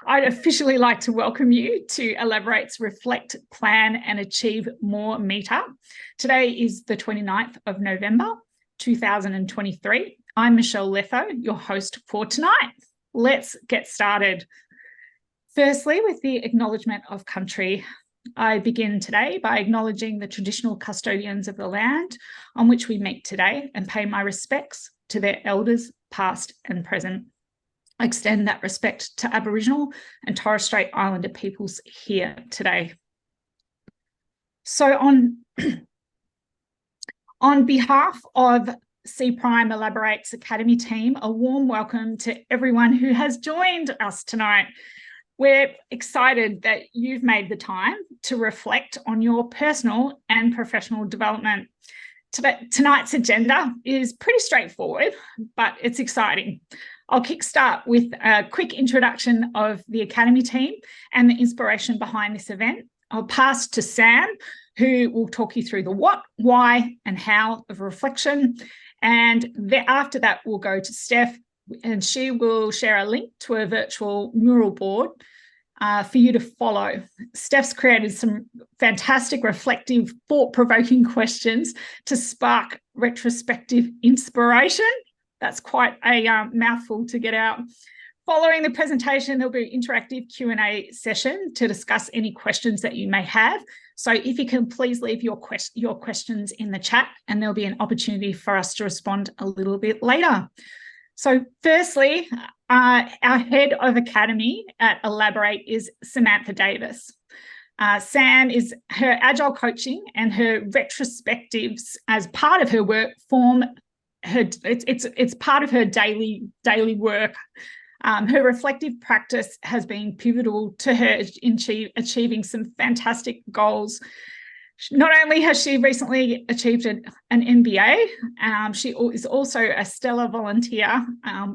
I'd officially like to welcome you to Elabor8's Reflect, Plan and Achieve More Meetup. Today is the 29th of November, 2023. I'm Michelle Letho, your host for tonight. Let's get started. Firstly, with the acknowledgement of country, I begin today by acknowledging the traditional custodians of the land on which we meet today and pay my respects to their elders, past and present. I extend that respect to Aboriginal and Torres Strait Islander peoples here today. So on behalf of Cprime Elabor8 Academy team, a warm welcome to everyone who has joined us tonight. We're excited that you've made the time to reflect on your personal and professional development. Tonight's agenda is pretty straightforward, but it's exciting. I'll kickstart with a quick introduction of the Academy team and the inspiration behind this event. I'll pass to Sam, who will talk you through the what, why, and how of reflection. And after that, we'll go to Steph, and she will share a link to a virtual mural board for you to follow. Steph's created some fantastic, reflective, thought-provoking questions to spark retrospective inspiration. That's quite a mouthful to get out. Following the presentation, there'll be an interactive Q&A session to discuss any questions that you may have. So if you can please leave your questions in the chat, and there'll be an opportunity for us to respond a little bit later. So firstly, our head of Academy at Elabor8 is Samantha Davis. Sam is her agile coaching and her retrospectives as part of her work form. It's part of her daily work. Her reflective practice has been pivotal to her in achieving some fantastic goals. Not only has she recently achieved an MBA, she is also a stellar volunteer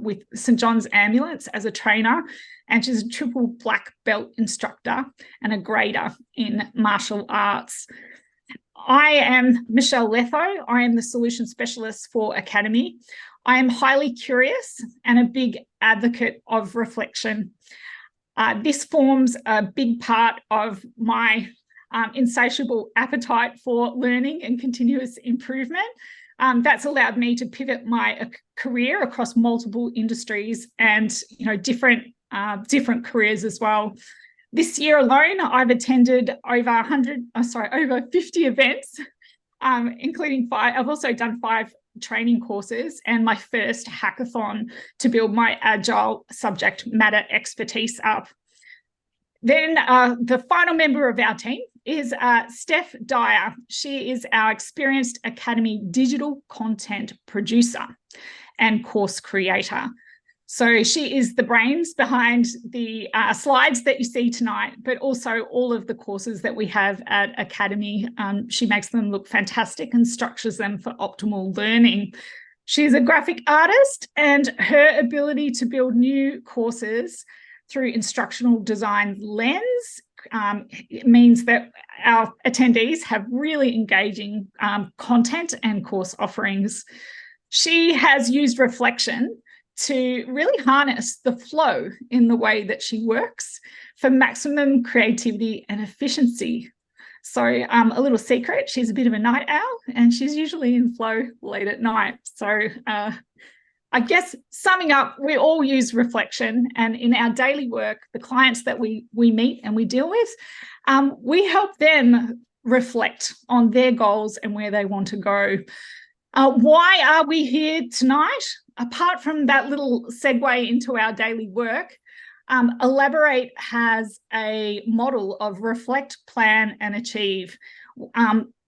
with St John's Ambulance as a trainer, and she's a triple black belt instructor and a grader in martial arts. I am Michelle Letho. I am the Solution Specialist for Academy. I am highly curious and a big advocate of reflection. This forms a big part of my insatiable appetite for learning and continuous improvement. That's allowed me to pivot my career across multiple industries and different careers as well. This year alone, I've attended over 50 events, including 5. I've also done 5 training courses and my first hackathon to build my agile subject matter expertise up. Then the final member of our team is Steph Dyer. She is our experienced Academy digital content producer and course creator. So she is the brains behind the slides that you see tonight, but also all of the courses that we have at Academy. She makes them look fantastic and structures them for optimal learning. She's a graphic artist, and her ability to build new courses through instructional design lens means that our attendees have really engaging content and course offerings. She has used reflection to really harness the flow in the way that she works for maximum creativity and efficiency. So a little secret, she's a bit of a night owl, and she's usually in flow late at night. So I guess summing up, we all use reflection, and in our daily work, the clients that we meet and we deal with, we help them reflect on their goals and where they want to go. Why are we here tonight? Apart from that little segue into our daily work, Elabor8 has a model of reflect, plan and achieve.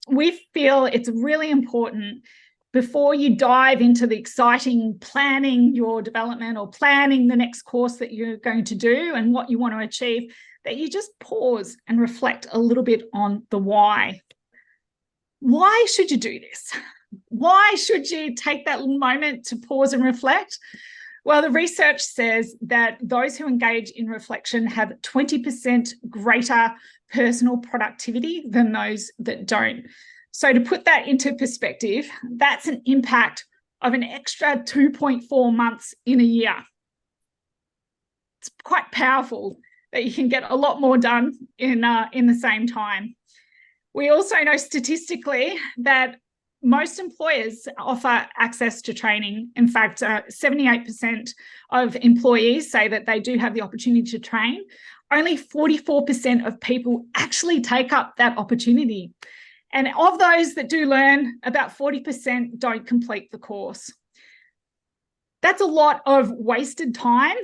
We feel it's really important before you dive into the exciting planning your development or planning the next course that you're going to do and what you want to achieve, that you just pause and reflect a little bit on the why. Why should you do this? Why should you take that moment to pause and reflect? Well, the research says that those who engage in reflection have 20% greater personal productivity than those that don't. So to put that into perspective, that's an impact of an extra 2.4 months in a year. it's quite powerful that you can get a lot more done in the same time. We also know statistically that most employers offer access to training. In fact, 78% of employees say that they do have the opportunity to train. Only 44% of people actually take up that opportunity. And of those that do learn, about 40% don't complete the course. That's a lot of wasted time,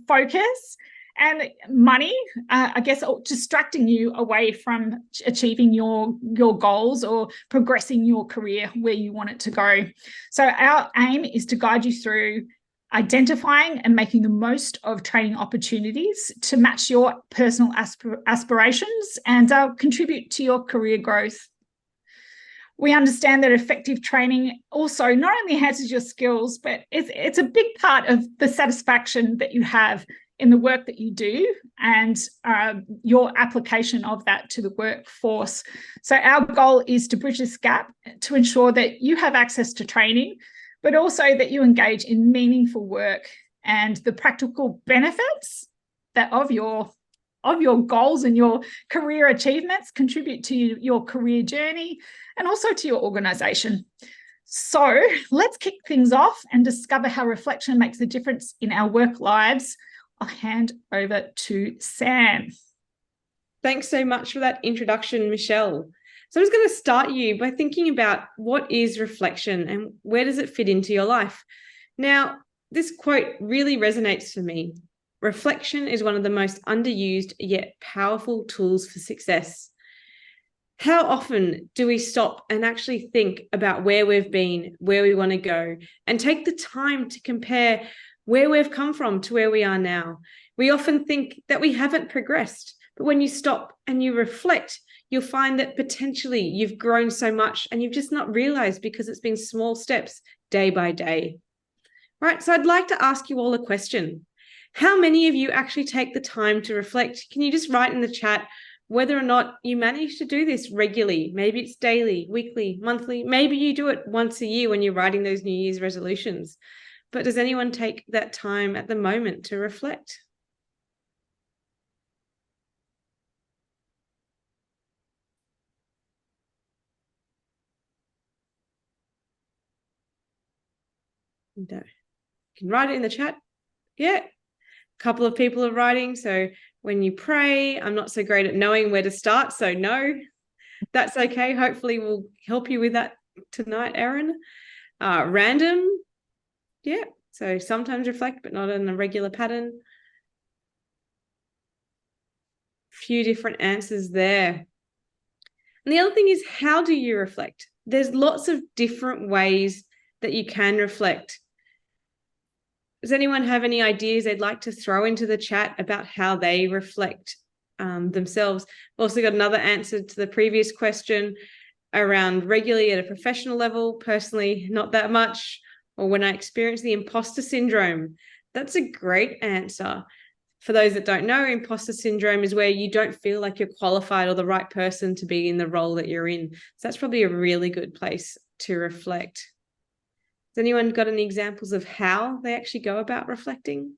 focus, and money, I guess, distracting you away from achieving your goals or progressing your career where you want it to go. So our aim is to guide you through identifying and making the most of training opportunities to match your personal aspirations and contribute to your career growth. We understand that effective training also not only enhances your skills, but it's a big part of the satisfaction that you have in the work that you do and your application of that to the workforce. So our goal is to bridge this gap to ensure that you have access to training, but also that you engage in meaningful work and the practical benefits that of your goals and your career achievements contribute to your career journey and also to your organisation. So let's kick things off and discover how reflection makes a difference in our work lives. I'll hand over to Sam. Thanks so much for that introduction, Michelle. So I'm just going to start you by thinking about what is reflection and where does it fit into your life? Now, this quote really resonates for me. Reflection is one of the most underused yet powerful tools for success. How often do we stop and actually think about where we've been, where we want to go, and take the time to compare where we've come from to where we are now? We often think that we haven't progressed, but when you stop and you reflect, you'll find that potentially you've grown so much and you've just not realized because it's been small steps day by day. Right, so I'd like to ask you all a question. How many of you actually take the time to reflect? Can you just write in the chat whether or not you manage to do this regularly? Maybe it's daily, weekly, monthly. Maybe you do it once a year when you're writing those New Year's resolutions. But does anyone take that time at the moment to reflect? No. You can write it in the chat. Yeah. A couple of people are writing. So when you pray, I'm not so great at knowing where to start. So no, that's okay. Hopefully we'll help you with that tonight, Erin. Random. Yeah. So sometimes reflect, but not in a regular pattern. Few different answers there. And the other thing is, how do you reflect? There's lots of different ways that you can reflect. Does anyone have any ideas they'd like to throw into the chat about how they reflect themselves? We've also got another answer to the previous question around regularly at a professional level. Personally, not that much. Or when I experience the imposter syndrome. That's a great answer. For those that don't know, imposter syndrome is where you don't feel like you're qualified or the right person to be in the role that you're in. So that's probably a really good place to reflect. Has anyone got any examples of how they actually go about reflecting?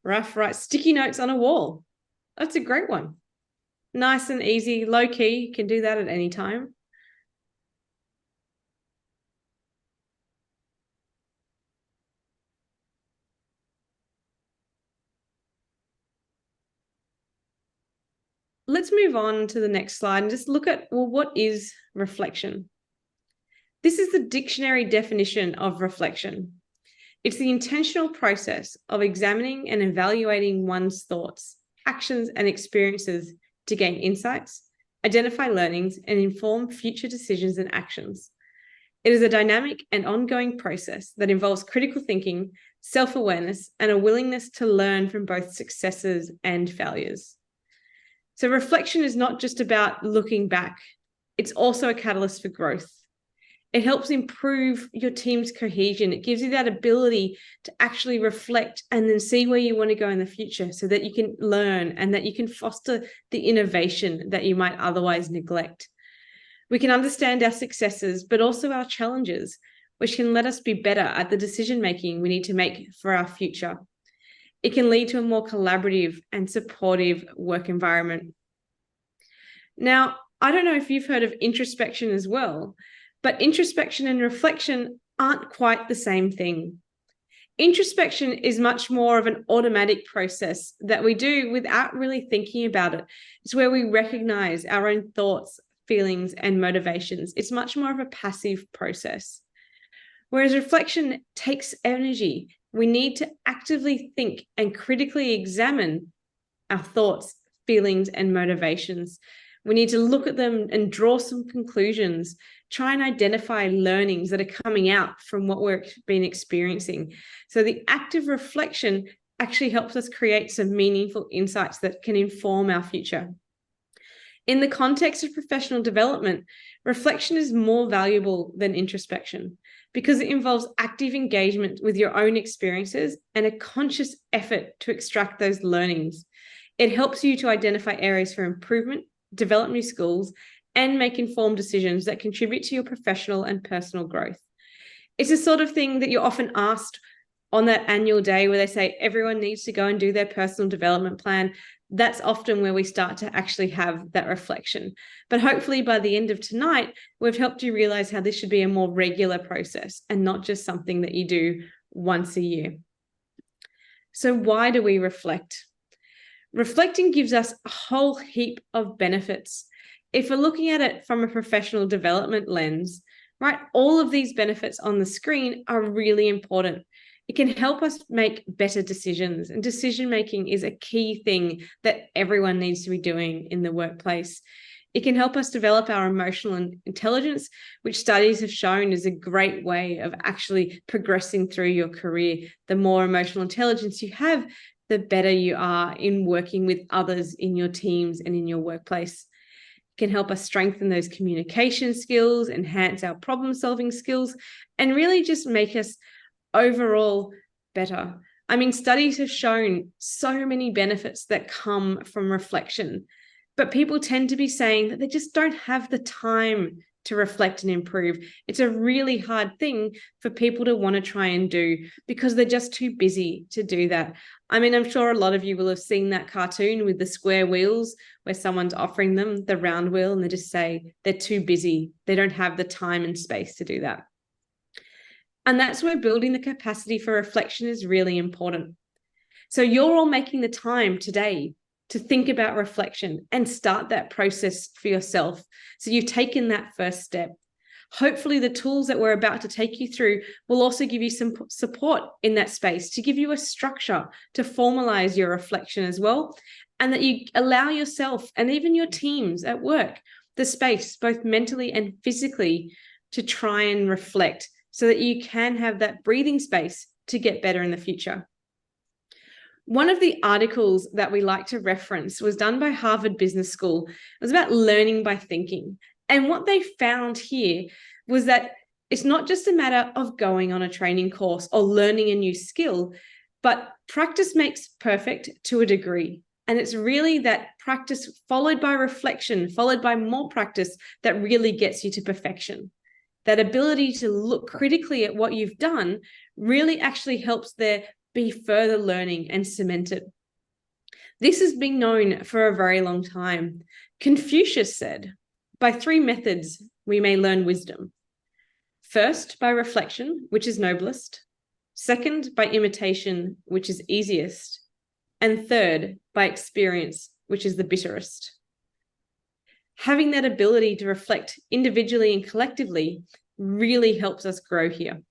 Rough, write sticky notes on a wall. That's a great one. Nice and easy, low key. You can do that at any time. Let's move on to the next slide and just look at, well, what is reflection? This is the dictionary definition of reflection. It's the intentional process of examining and evaluating one's thoughts, actions, and experiences to gain insights, identify learnings, and inform future decisions and actions. It is a dynamic and ongoing process that involves critical thinking, self-awareness, and a willingness to learn from both successes and failures. So reflection is not just about looking back. It's also a catalyst for growth. It helps improve your team's cohesion. It gives you that ability to actually reflect and then see where you want to go in the future so that you can learn and that you can foster the innovation that you might otherwise neglect. We can understand our successes, but also our challenges, which can let us be better at the decision-making we need to make for our future. It can lead to a more collaborative and supportive work environment. Now, I don't know if you've heard of introspection as well, but introspection and reflection aren't quite the same thing. Introspection is much more of an automatic process that we do without really thinking about it. It's where we recognize our own thoughts, feelings, and motivations. It's much more of a passive process. Whereas reflection takes energy. We need to actively think and critically examine our thoughts, feelings, and motivations. We need to look at them and draw some conclusions, try and identify learnings that are coming out from what we've been experiencing. So the active reflection actually helps us create some meaningful insights that can inform our future. In the context of professional development, reflection is more valuable than introspection because it involves active engagement with your own experiences and a conscious effort to extract those learnings. It helps you to identify areas for improvement, develop new skills, and make informed decisions that contribute to your professional and personal growth. It's the sort of thing that you're often asked on that annual day where they say everyone needs to go and do their personal development plan. That's often where we start to actually have that reflection. But hopefully by the end of tonight, we've helped you realize how this should be a more regular process and not just something that you do once a year. So why do we reflect? Reflecting gives us a whole heap of benefits. If we're looking at it from a professional development lens, right, all of these benefits on the screen are really important. It can help us make better decisions, and decision-making is a key thing that everyone needs to be doing in the workplace. It can help us develop our emotional intelligence, which studies have shown is a great way of actually progressing through your career. The more emotional intelligence you have, the better you are in working with others in your teams and in your workplace. It can help us strengthen those communication skills, enhance our problem-solving skills, and really just make us overall better. I mean, studies have shown so many benefits that come from reflection, but people tend to be saying that they just don't have the time to reflect and improve. It's a really hard thing for people to want to try and do because they're just too busy to do that. I mean, I'm sure a lot of you will have seen that cartoon with the square wheels where someone's offering them the round wheel and they just say they're too busy. They don't have the time and space to do that. And that's where building the capacity for reflection is really important. So you're all making the time today to think about reflection and start that process for yourself. So you've taken that first step. Hopefully the tools that we're about to take you through will also give you some support in that space to give you a structure to formalize your reflection as well, and that you allow yourself and even your teams at work the space, both mentally and physically, to try and reflect so that you can have that breathing space to get better in the future. One of the articles that we like to reference was done by Harvard Business School. It was about learning by thinking. And what they found here was that it's not just a matter of going on a training course or learning a new skill, but practice makes perfect to a degree. And it's really that practice followed by reflection, followed by more practice that really gets you to perfection. That ability to look critically at what you've done really actually helps there be further learning and cemented. This has been known for a very long time. Confucius said, by 3 methods we may learn wisdom. First, by reflection, which is noblest. Second, by imitation, which is easiest. And third, by experience, which is the bitterest. Having that ability to reflect individually and collectively really helps us grow here.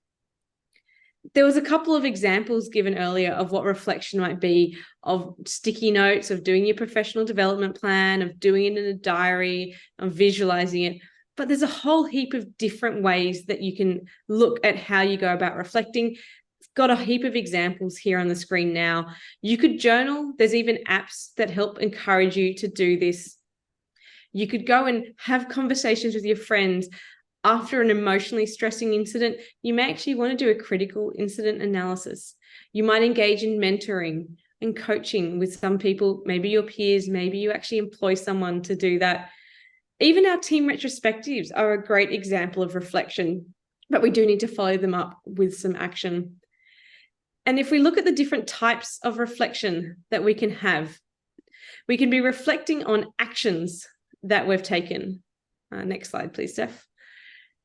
There was a couple of examples given earlier of what reflection might be, of sticky notes, of doing your professional development plan, of doing it in a diary, of visualizing it. But there's a whole heap of different ways that you can look at how you go about reflecting. I've got a heap of examples here on the screen now. You could journal. There's even apps that help encourage you to do this. You could go and have conversations with your friends. After an emotionally stressing incident, you may actually want to do a critical incident analysis. You might engage in mentoring and coaching with some people, maybe your peers, maybe you actually employ someone to do that. Even our team retrospectives are a great example of reflection, but we do need to follow them up with some action. And if we look at the different types of reflection that we can have, we can be reflecting on actions that we've taken. Next slide, please, Steph.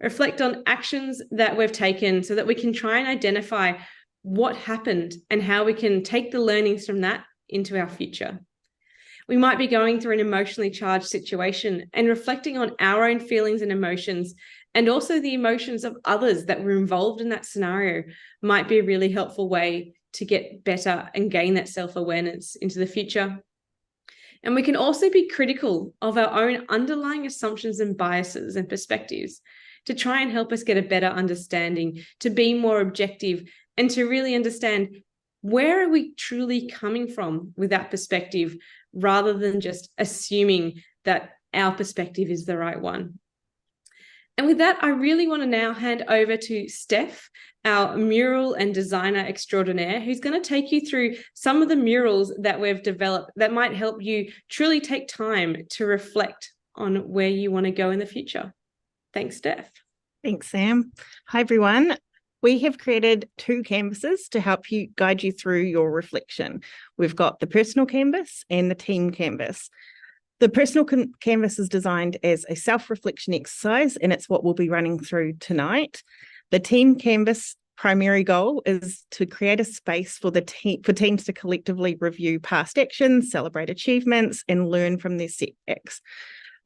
Reflect on actions that we've taken so that we can try and identify what happened and how we can take the learnings from that into our future. We might be going through an emotionally charged situation and reflecting on our own feelings and emotions, and also the emotions of others that were involved in that scenario might be a really helpful way to get better and gain that self-awareness into the future. And we can also be critical of our own underlying assumptions and biases and perspectives to try and help us get a better understanding, to be more objective, and to really understand where are we truly coming from with that perspective, rather than just assuming that our perspective is the right one. And with that, I really want to now hand over to Steph, our mural and designer extraordinaire, who's going to take you through some of the murals that we've developed that might help you truly take time to reflect on where you want to go in the future. Thanks, Steph. Thanks, Sam. Hi, everyone. We have created 2 canvases to help you guide you through your reflection. We've got the personal canvas and the team canvas. The personal canvas is designed as a self-reflection exercise, and it's what we'll be running through tonight. The team canvas primary goal is to create a space for teams to collectively review past actions, celebrate achievements, and learn from their setbacks.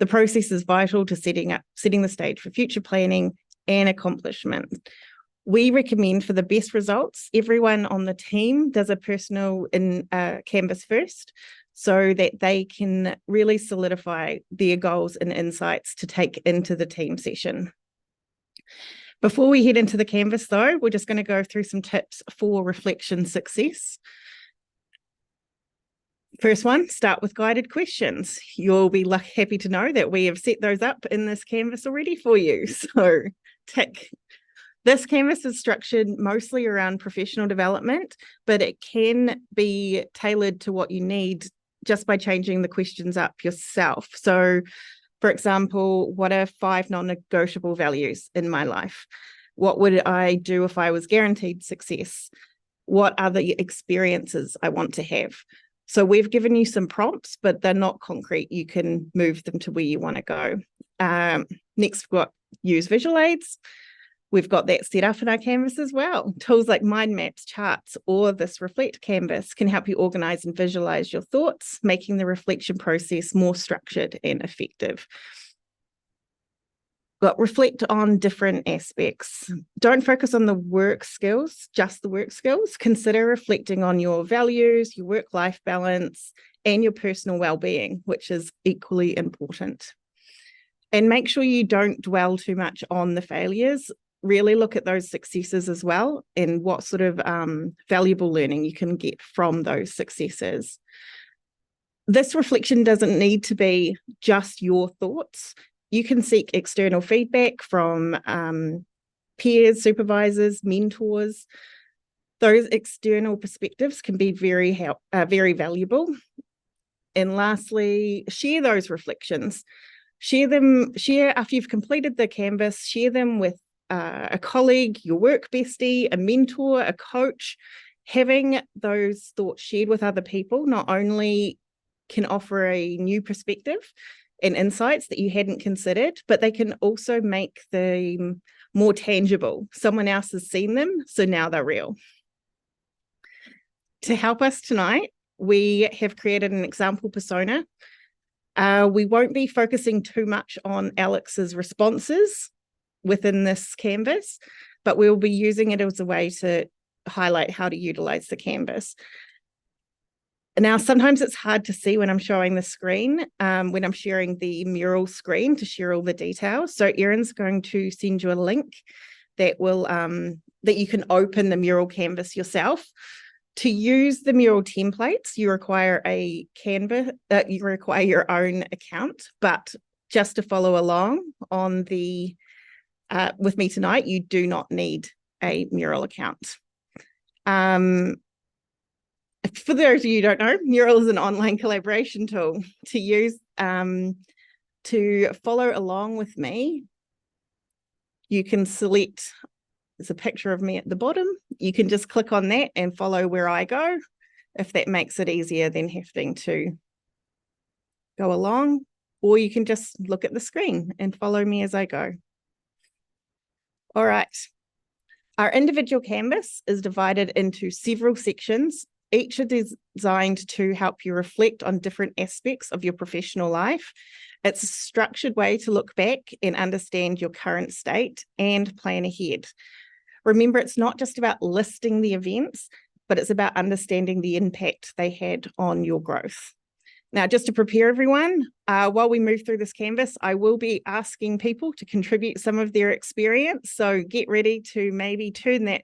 The process is vital to setting the stage for future planning and accomplishment. We recommend, for the best results, everyone on the team does a personal canvas first, so that they can really solidify their goals and insights to take into the team session. Before we head into the canvas, though, we're just going to go through some tips for reflection success. First one, start with guided questions. You'll be happy to know that we have set those up in this canvas already for you. So tick. This canvas is structured mostly around professional development, but it can be tailored to what you need just by changing the questions up yourself. So, for example, what are 5 non-negotiable values in my life? What would I do if I was guaranteed success? What are the experiences I want to have? So we've given you some prompts, but they're not concrete. You can move them to where you want to go. Next, we've got use visual aids. We've got that set up in our canvas as well. Tools like mind maps, charts, or this reflect canvas can help you organize and visualize your thoughts, making the reflection process more structured and effective. But reflect on different aspects. Don't focus on the work skills, just the work skills. Consider reflecting on your values, your work-life balance, and your personal well-being, which is equally important. And make sure you don't dwell too much on the failures. Really look at those successes as well, and what sort of valuable learning you can get from those successes. This reflection doesn't need to be just your thoughts. You can seek external feedback from peers, supervisors, mentors. Those external perspectives can be very valuable. And lastly, share those reflections. Share after you've completed the canvas, share them with a colleague, your work bestie, a mentor, a coach. Having those thoughts shared with other people not only can offer a new perspective and insights that you hadn't considered, but they can also make them more tangible. Someone else has seen them, so now they're real. To help us tonight, we have created an example persona. We won't be focusing too much on Alex's responses within this canvas, but we'll be using it as a way to highlight how to utilize the canvas. Now, sometimes it's hard to see when I'm showing the screen, when I'm sharing the mural screen to share all the details. So Erin's going to send you a link that will that you can open the mural canvas yourself. To use the mural templates, you require a canvas, you require your own account, but just to follow along on the with me tonight, you do not need a mural account. For those of you who don't know, Mural is an online collaboration tool to use to follow along with me. You can select, there's a picture of me at the bottom. You can just click on that and follow where I go, if that makes it easier than having to go along, or you can just look at the screen and follow me as I go. All right. Our individual canvas is divided into several sections. Each is designed to help you reflect on different aspects of your professional life. It's a structured way to look back and understand your current state and plan ahead. Remember, it's not just about listing the events, but it's about understanding the impact they had on your growth. Now, just to prepare everyone, while we move through this canvas, I will be asking people to contribute some of their experience. So get ready to maybe turn that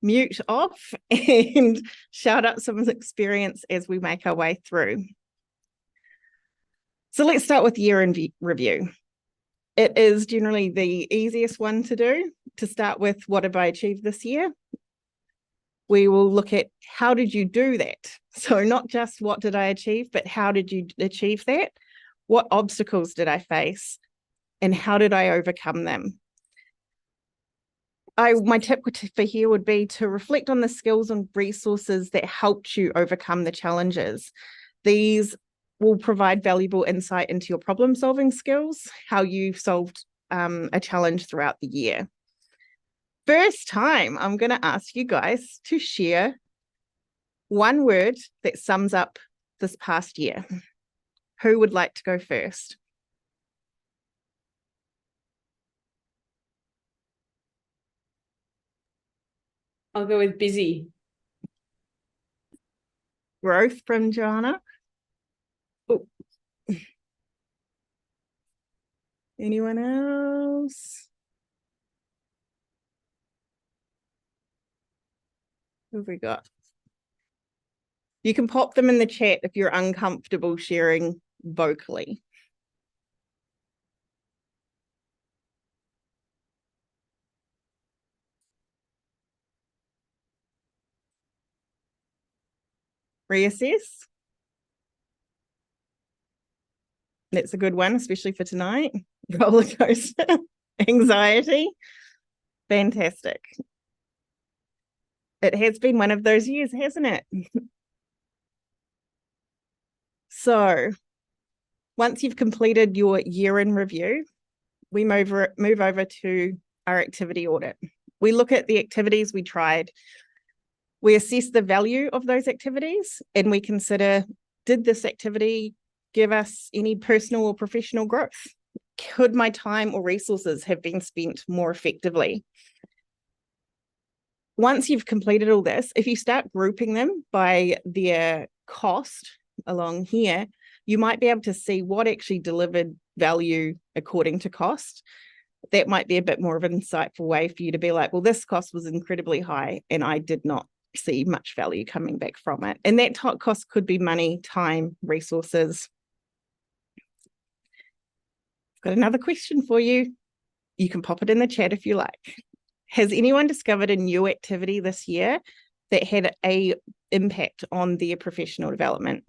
mute off and shout out some experience as we make our way through. So let's start with year in review. It is generally the easiest one to do, to start with what have I achieved this year. We will look at how did you do that? So not just what did I achieve, but how did you achieve that? What obstacles did I face? And how did I overcome them? My tip for here would be to reflect on the skills and resources that helped you overcome the challenges. These will provide valuable insight into your problem-solving skills, how you've solved a challenge throughout the year. First time, I'm going to ask you guys to share one word that sums up this past year. Who would like to go first? I'll go with busy. Growth from Joanna. Oh. Anyone else? Who have we got? You can pop them in the chat if you're uncomfortable sharing vocally. Reassess. That's a good one, especially for tonight. Roller coaster. Anxiety. Fantastic. It has been one of those years, hasn't it? So once you've completed your year in review, we move over to our activity audit. We look at the activities we tried. We assess the value of those activities, and we consider, did this activity give us any personal or professional growth? Could my time or resources have been spent more effectively? Once you've completed all this, if you start grouping them by their cost along here, you might be able to see what actually delivered value according to cost. That might be a bit more of an insightful way for you to be like, well, this cost was incredibly high and I did not see much value coming back from it. And that cost could be money, time, resources. I've got another question for you. You can pop it in the chat if you like. Has anyone discovered a new activity this year that had an impact on their professional development?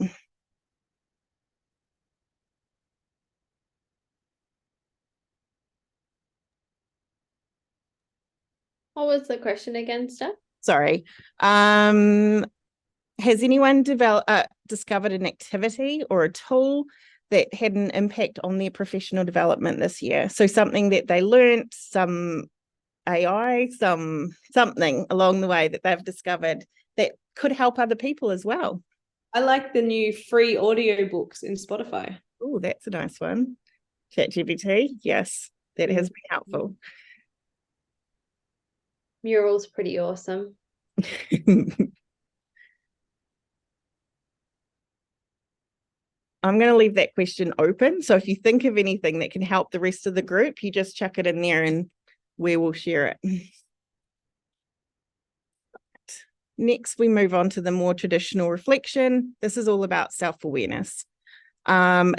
What was the question again, Steph? Sorry. Has anyone discovered an activity or a tool that had an impact on their professional development this year? So something that they learned, some AI, something along the way that they've discovered that could help other people as well. I like the new free audio books in Spotify. Oh, that's a nice one. ChatGPT, yes, that has been helpful. Mural's pretty awesome. I'm going to leave that question open. So if you think of anything that can help the rest of the group, you just chuck it in there and we will share it. Next, we move on to the more traditional reflection. This is all about self-awareness.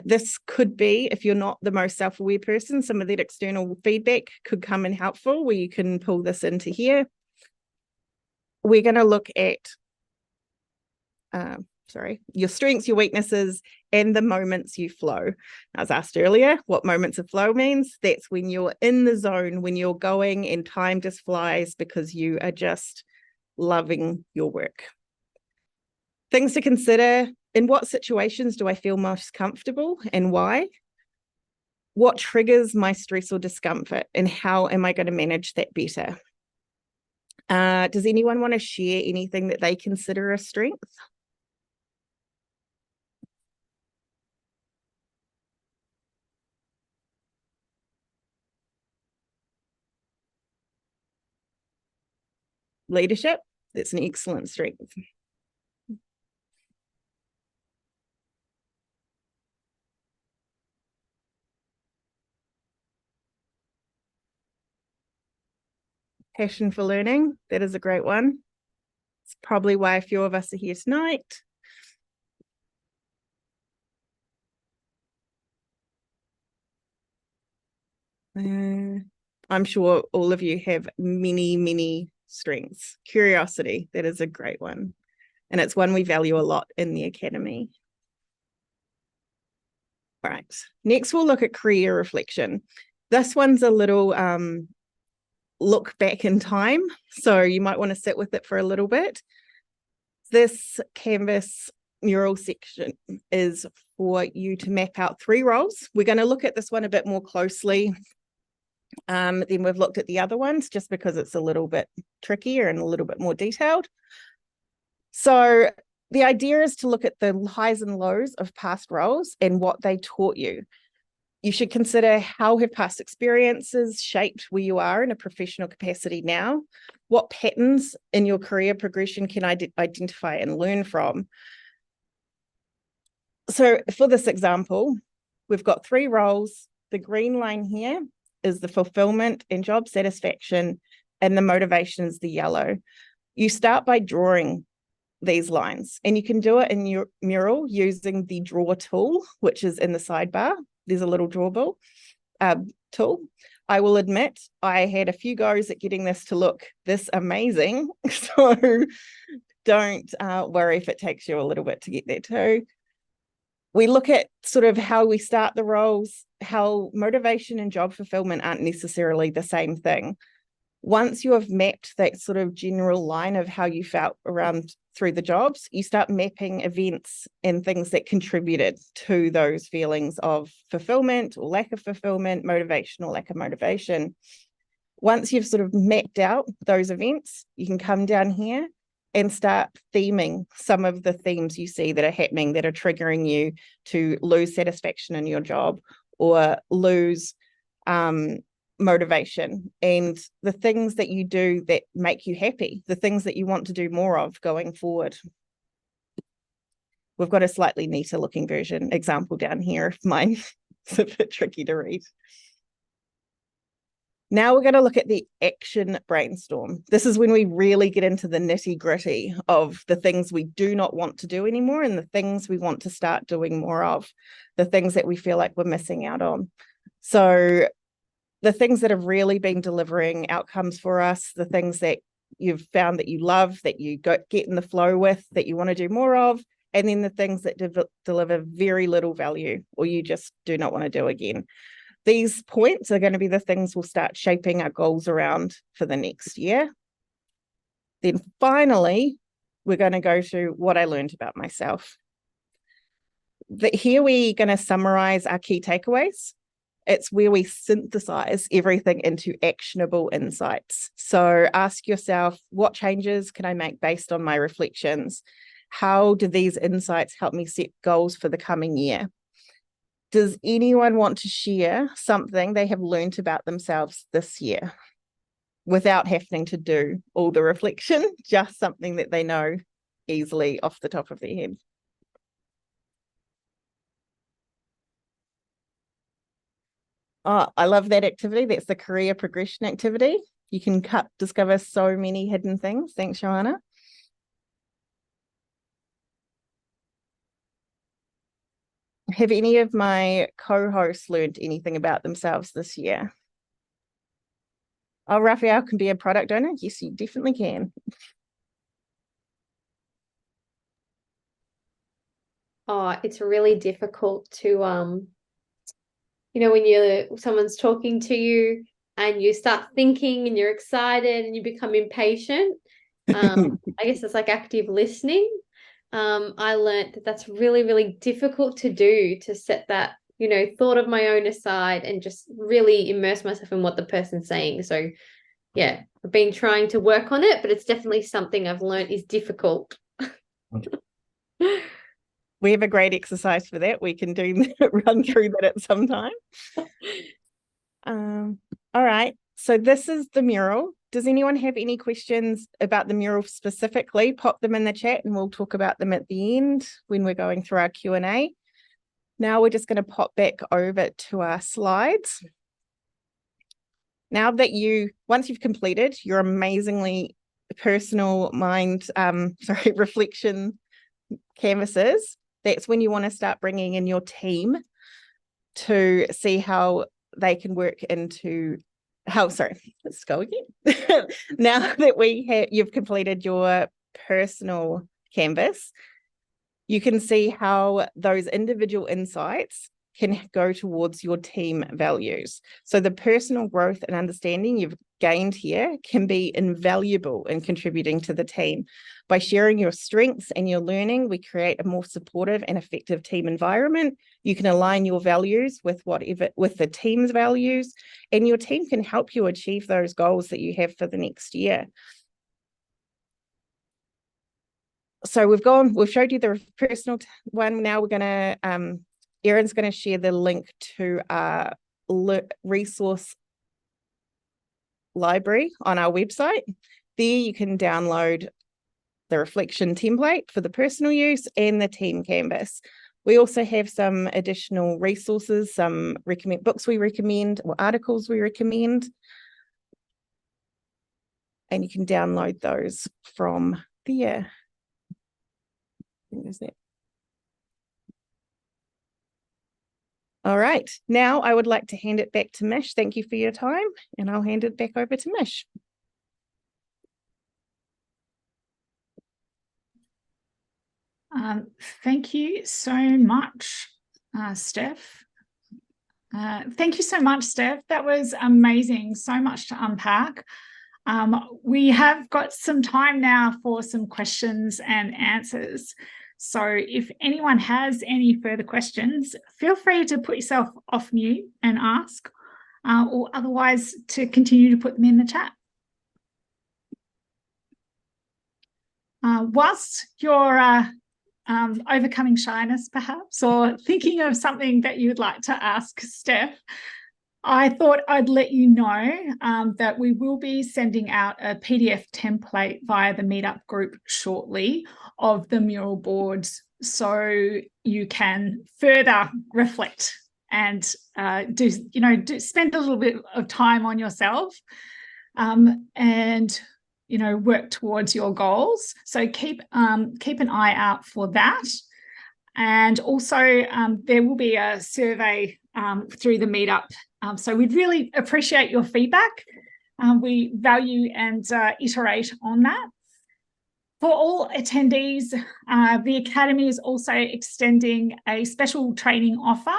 This could be, if you're not the most self-aware person, some of that external feedback could come in helpful where you can pull this into here. We're going to look at your strengths, your weaknesses, and the moments you flow. I was asked earlier what moments of flow means. That's when you're in the zone, when you're going and time just flies because you are just loving your work. Things to consider: in what situations do I feel most comfortable and why? What triggers my stress or discomfort, and how am I going to manage that better? Does anyone want to share anything that they consider a strength? Leadership, that's an excellent strength. Passion for learning, that is a great one. It's probably why a few of us are here tonight. I'm sure all of you have many strengths. Curiosity, that is a great one. And it's one we value a lot in the Academy. All right, next we'll look at career reflection. This one's a little look back in time, so you might want to sit with it for a little bit. This Canvas mural section is for you to map out 3 roles. We're going to look at this one a bit more closely than we've looked at the other ones, just because it's a little bit trickier and a little bit more detailed. So the idea is to look at the highs and lows of past roles and what they taught you. You should consider how have past experiences shaped where you are in a professional capacity now. What patterns in your career progression can I identify and learn from? So for this example, we've got 3 roles. The green line here is the fulfillment and job satisfaction, and the motivation is the yellow. You start by drawing these lines, and you can do it in your mural using the draw tool, which is in the sidebar. There's a little drawable tool. I will admit I had a few goes at getting this to look this amazing, so don't worry if it takes you a little bit to get there too. We look at sort of how we start the roles, how motivation and job fulfillment aren't necessarily the same thing. Once you have mapped that sort of general line of how you felt around through the jobs, you start mapping events and things that contributed to those feelings of fulfillment or lack of fulfillment, motivation or lack of motivation. Once you've sort of mapped out those events, you can come down here and start theming some of the themes you see that are happening that are triggering you to lose satisfaction in your job or lose motivation, and the things that you do that make you happy, the things that you want to do more of going forward. We've got a slightly neater looking version example down here if mine is a bit tricky to read. Now we're going to look at the action brainstorm. This is when we really get into the nitty-gritty of the things we do not want to do anymore and the things we want to start doing more of, the things that we feel like we're missing out on. So the things that have really been delivering outcomes for us, the things that you've found that you love, that you get in the flow with, that you want to do more of, and then the things that deliver very little value or you just do not want to do again. These points are going to be the things we'll start shaping our goals around for the next year. Then finally, we're going to go to what I learned about myself. Here we're going to summarize our key takeaways. It's where we synthesize everything into actionable insights. So ask yourself, what changes can I make based on my reflections? How do these insights help me set goals for the coming year? Does anyone want to share something they have learned about themselves this year without having to do all the reflection, just something that they know easily off the top of their head? Oh, I love that activity. That's the career progression activity. You can discover so many hidden things. Thanks, Joanna. Have any of my co-hosts learned anything about themselves this year? Oh, Raphael can be a product owner. Yes, you definitely can. Oh, it's really difficult to when someone's talking to you and you start thinking and you're excited and you become impatient. I guess it's like active listening. I learned that that's really, really difficult to do, to set that, thought of my own aside and just really immerse myself in what the person's saying. So yeah, I've been trying to work on it, but it's definitely something I've learned is difficult. We have a great exercise for that. We can run through that at some time. All right. So this is the mural. Does anyone have any questions about the mural specifically? Pop them in the chat and we'll talk about them at the end when we're going through our Q&A. Now we're just going to pop back over to our slides. Now that once you've completed your amazingly personal reflection canvases, that's when you want to start bringing in your team to see how they can work into let's go again. Now that you've completed your personal canvas, you can see how those individual insights can go towards your team values. So the personal growth and understanding you've gained here can be invaluable in contributing to the team. By sharing your strengths and your learning, we create a more supportive and effective team environment. You can align your values with the team's values, and your team can help you achieve those goals that you have for the next year. So we've showed you the personal one. Now we're going to, Erin's going to share the link to our resource library on our website. There you can download the reflection template for the personal use and the team canvas. We also have some additional resources, some books we recommend or articles we recommend. And you can download those from there. Is that? All right, now I would like to hand it back to Mish. Thank you for your time, and I'll hand it back over to Mish. Thank you so much, Steph. Thank you so much, Steph. That was amazing. So much to unpack. We have got some time now for some questions and answers. So if anyone has any further questions, feel free to put yourself off mute and ask, or otherwise to continue to put them in the chat. Whilst you're overcoming shyness, perhaps, or thinking of something that you'd like to ask Steph, I thought I'd let you know that we will be sending out a PDF template via the Meetup group shortly of the mural boards, so you can further reflect and spend a little bit of time on yourself and work towards your goals. So keep an eye out for that. And also there will be a survey through the Meetup. So we'd really appreciate your feedback. We value and iterate on that. For all attendees, the Academy is also extending a special training offer.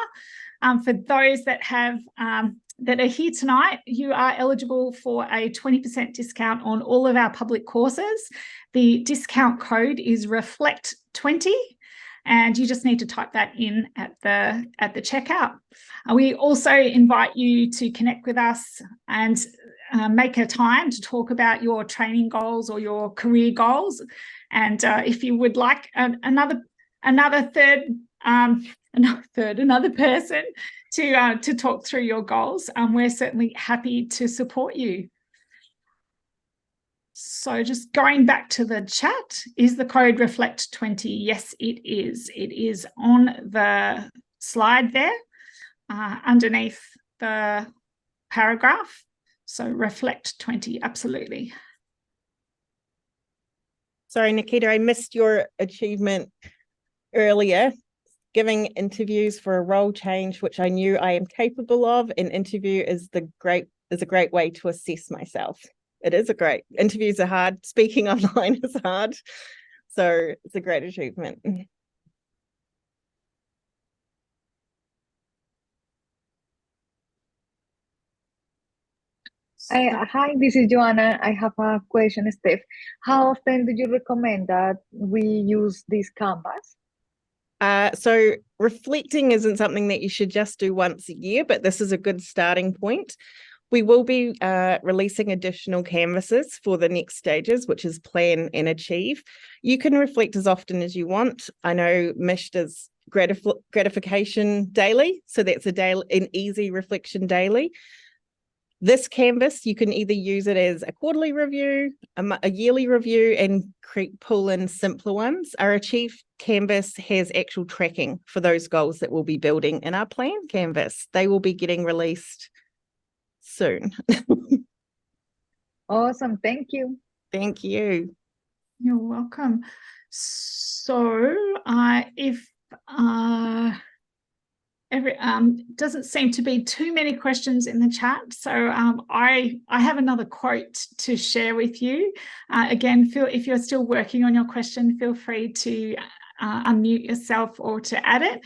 For those that are here tonight, you are eligible for a 20% discount on all of our public courses. The discount code is REFLECT20. And you just need to type that in at the checkout. We also invite you to connect with us and make a time to talk about your training goals or your career goals. And if you would like another person to talk through your goals, we're certainly happy to support you. So just going back to the chat, is the code REFLECT20? Yes, it is. It is on the slide there underneath the paragraph. So REFLECT20, absolutely. Sorry, Nikita, I missed your achievement earlier. giving interviews for a role change, which I knew I am capable of. An interview is a great way to assess myself. Interviews are hard. Speaking online is hard. So it's a great achievement. Hi, this is Joanna. I have a question, Steph. How often do you recommend that we use this canvas? So reflecting isn't something that you should just do once a year, but this is a good starting point. We will be releasing additional canvases for the next stages, which is plan and achieve. You can reflect as often as you want. I know Mish does gratification daily, so that's an easy reflection daily. This canvas, you can either use it as a quarterly review, a yearly review, and pull in simpler ones. Our Achieve canvas has actual tracking for those goals that we'll be building in our plan canvas. They will be getting released soon. Awesome. Thank you. Thank you. You're welcome. So if doesn't seem to be too many questions in the chat, so I have another quote to share with you. Again, if you're still working on your question, feel free to unmute yourself or to add it.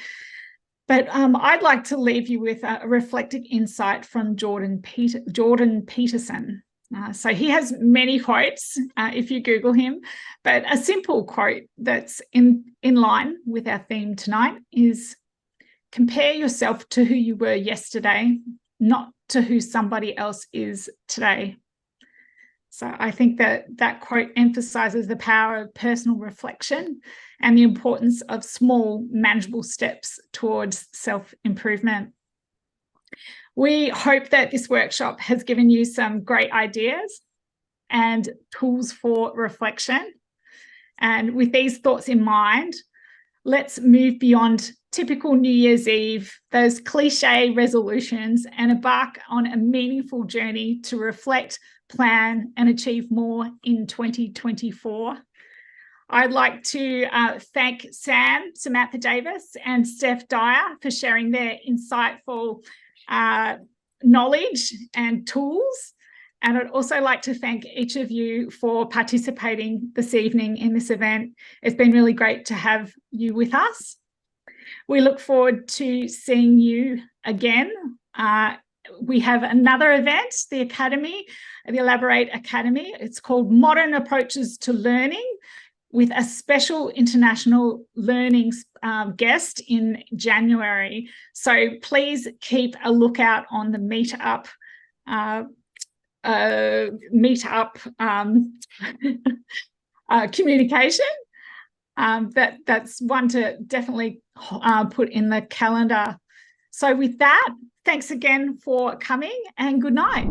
But I'd like to leave you with a reflective insight from Jordan Peterson. So he has many quotes if you Google him, but a simple quote that's in line with our theme tonight is: compare yourself to who you were yesterday, not to who somebody else is today. So I think that quote emphasizes the power of personal reflection and the importance of small, manageable steps towards self-improvement. We hope that this workshop has given you some great ideas and tools for reflection. And with these thoughts in mind, let's move beyond typical New Year's Eve, those cliche resolutions, and embark on a meaningful journey to reflect, plan, and achieve more in 2024. I'd like to thank Samantha Davis, and Steph Dyer for sharing their insightful knowledge and tools. And I'd also like to thank each of you for participating this evening in this event. It's been really great to have you with us. We look forward to seeing you again. We have another event, the Academy, the Elabor8 Academy. It's called Modern Approaches to Learning, with a special international learning guest in January. So please keep a lookout on the Meetup communication. That's one to definitely put in the calendar. So with that, thanks again for coming, and good night.